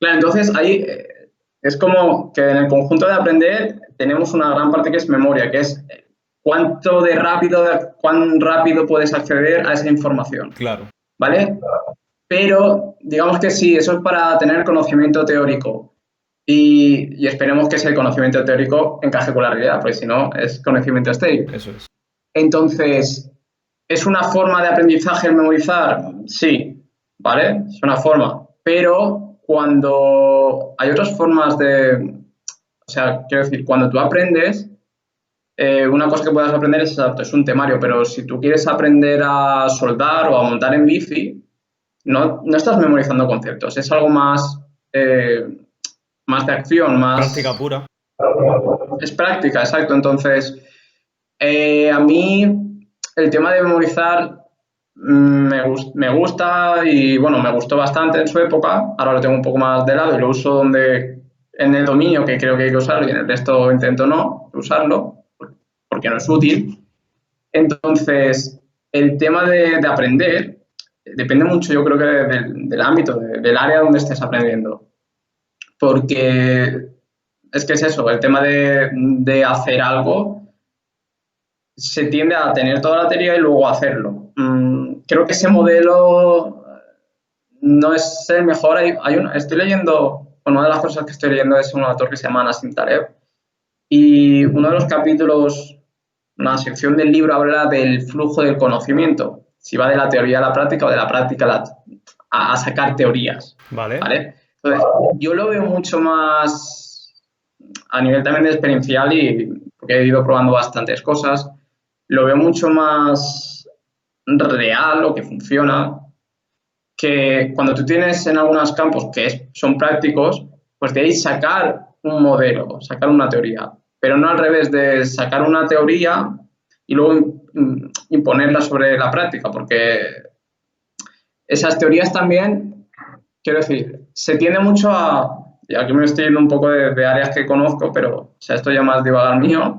Claro, entonces ahí es como que en el conjunto de aprender tenemos una gran parte que es memoria, que es cuán rápido puedes acceder a esa información, Claro. ¿vale? Pero digamos que sí, eso es para tener conocimiento teórico y esperemos que ese conocimiento teórico encaje con la realidad, porque si no es conocimiento estéril. Eso es. Entonces, ¿es una forma de aprendizaje el memorizar? Sí, ¿vale? Es una forma. Pero cuando hay otras formas o sea, quiero decir, cuando tú aprendes, una cosa que puedas aprender es un temario, pero si tú quieres aprender a soldar o a montar en bici, no estás memorizando conceptos, es algo eh, más de acción, Práctica más... pura. Es práctica, exacto. Entonces, a mí el tema de memorizar me gusta y bueno, me gustó bastante en su época. Ahora lo tengo un poco más de lado y lo uso en el dominio que creo que hay que usarlo y en el resto intento no usarlo porque no es útil. Entonces, el tema de aprender depende mucho, yo creo que del ámbito, del área donde estés aprendiendo. Porque es que es eso, el tema de hacer algo se tiende a tener toda la teoría y luego hacerlo. Creo que ese modelo no es el mejor. Estoy leyendo, bueno, una de las cosas que estoy leyendo es un autor que se llama Nassim Taleb y uno de los capítulos, una sección del libro habla del flujo del conocimiento, si va de la teoría a la práctica o de la práctica a sacar teorías, Vale. ¿vale? Entonces, yo lo veo mucho más a nivel también de experiencial y porque he ido probando bastantes cosas, lo veo mucho más real o que funciona que cuando tú tienes en algunos campos son prácticos, pues de ahí sacar un modelo, sacar una teoría, pero no al revés de sacar una teoría y luego imponerla sobre la práctica, porque esas teorías también, quiero decir, se tiende mucho y aquí me estoy yendo un poco de áreas que conozco, pero o sea, esto ya más divagar mío,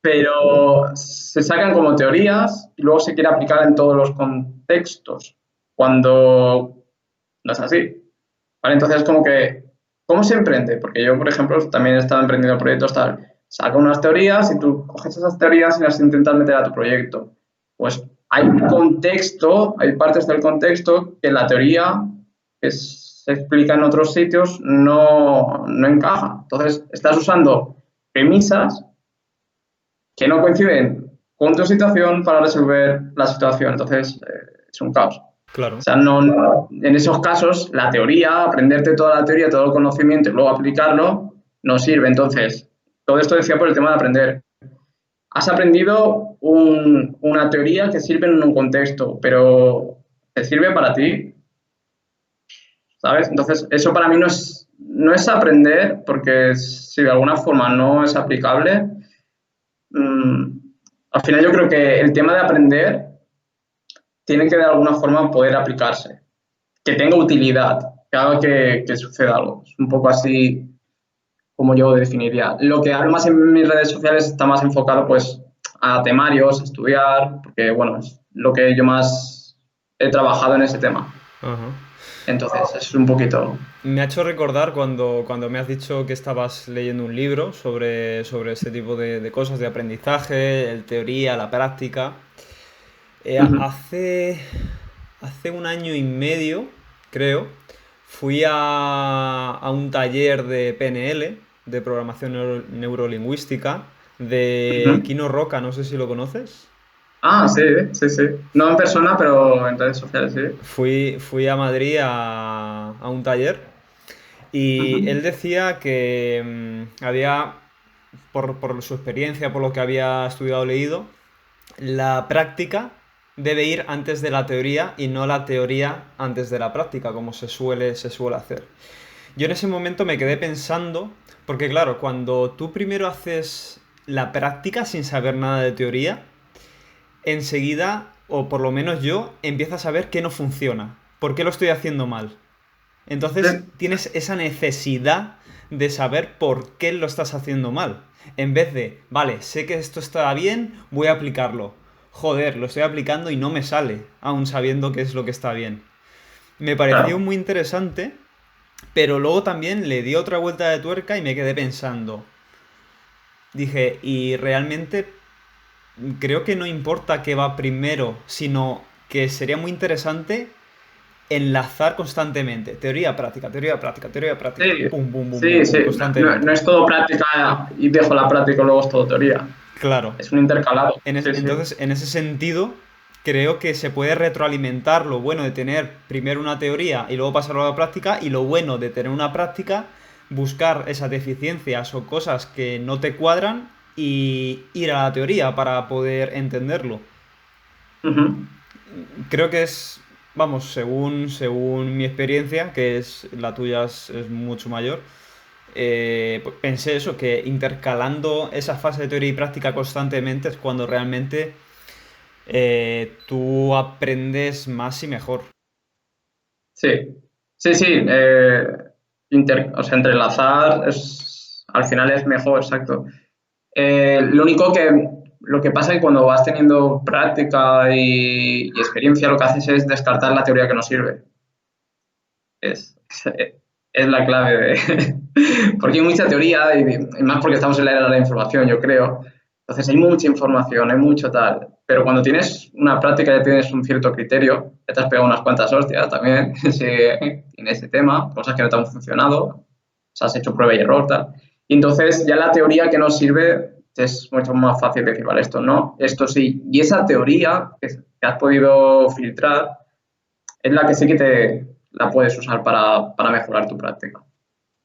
pero se sacan como teorías y luego se quiere aplicar en todos los contextos, cuando no es así. ¿Vale? Entonces, como que, ¿cómo se emprende? Porque yo, por ejemplo, también he estado emprendiendo proyectos tal, saco unas teorías y tú coges esas teorías y las intentas meter a tu proyecto. Pues hay un contexto, hay partes del contexto que la teoría que se explica en otros sitios no encaja. Entonces, estás usando premisas que no coinciden con tu situación para resolver la situación. Entonces, es un caos. O Claro. sea, en esos casos, la teoría, aprenderte toda la teoría, todo el conocimiento y luego aplicarlo, no sirve. Entonces, todo esto decía por el tema de aprender. Has aprendido una teoría que sirve en un contexto, pero ¿te sirve para ti? ¿Sabes? Entonces, eso para mí no es aprender, porque si de alguna forma no es aplicable, mmm, al final yo creo que el tema de aprender tiene que de alguna forma poder aplicarse, que tenga utilidad, que haga que suceda algo. Es un poco así como yo definiría. Lo que hablo más en mis redes sociales está más enfocado pues a temarios, a estudiar, porque bueno, es lo que yo más he trabajado en ese tema. Ajá. Entonces, es un poquito... Me ha hecho recordar cuando me has dicho que estabas leyendo un libro sobre ese tipo de cosas, de aprendizaje, el teoría, la práctica. Eh, Uh -huh. hace, hace un año y medio, creo, fui a un taller de PNL, de programación neurolingüística, Uh de -huh. Kino Roca, no sé si lo conoces. Ah, sí, sí, sí. No en persona, pero en redes sociales, sí. Fui a Madrid a un taller Uh y él -huh. decía que había, por su experiencia, por lo que había estudiado o leído, la práctica debe ir antes de la teoría y no la teoría antes de la práctica, como se suele hacer. Yo en ese momento me quedé pensando, porque claro, cuando tú primero haces la práctica sin saber nada de teoría, enseguida, o por lo menos yo, empiezo a saber qué no funciona, por qué lo estoy haciendo mal. Sí, Entonces tienes esa necesidad de saber por qué lo estás haciendo mal. En vez de, vale, sé que esto está bien, voy a aplicarlo. Joder, lo estoy aplicando y no me sale, aún sabiendo qué es lo que está bien. Me pareció claro. muy interesante Pero luego también le di otra vuelta de tuerca y me quedé pensando. Dije, y realmente creo que no importa qué va primero, sino que sería muy interesante enlazar constantemente. Teoría, práctica, teoría, práctica, teoría, práctica. Sí, Pum, pum, pum, pum, sí, pum, sí. No, no constantemente. es todo práctica y dejo la práctica y luego es todo teoría. Claro. Es un intercalado. Sí, sí. Entonces, en ese sentido, creo que se puede retroalimentar lo bueno de tener primero una teoría y luego pasarlo a la práctica, y lo bueno de tener una práctica, buscar esas deficiencias o cosas que no te cuadran y ir a la teoría para poder entenderlo. Ujú. Creo que es, vamos, según mi experiencia, que es la tuya es mucho mayor, pues pensé eso, que intercalando esa fase de teoría y práctica constantemente es cuando realmente tú aprendes más y mejor. Sí, sí, sí. O sea, entrelazar al final es mejor, exacto. Lo que pasa es que cuando vas teniendo práctica y experiencia, lo que haces es descartar la teoría que no sirve. Es, es la clave porque hay mucha teoría y más porque estamos en la era de la información, yo creo. Entonces hay mucha información, hay mucho tal. Pero cuando tienes una práctica, ya tienes un cierto criterio, ya te has pegado unas cuantas hostias también en ese tema, cosas que no te han funcionado, o sea, has hecho prueba y error, tal. Y entonces ya la teoría que no sirve es mucho más fácil decir, vale, esto no, esto sí. Y esa teoría que has podido filtrar es la que sí que la puedes usar para mejorar tu práctica.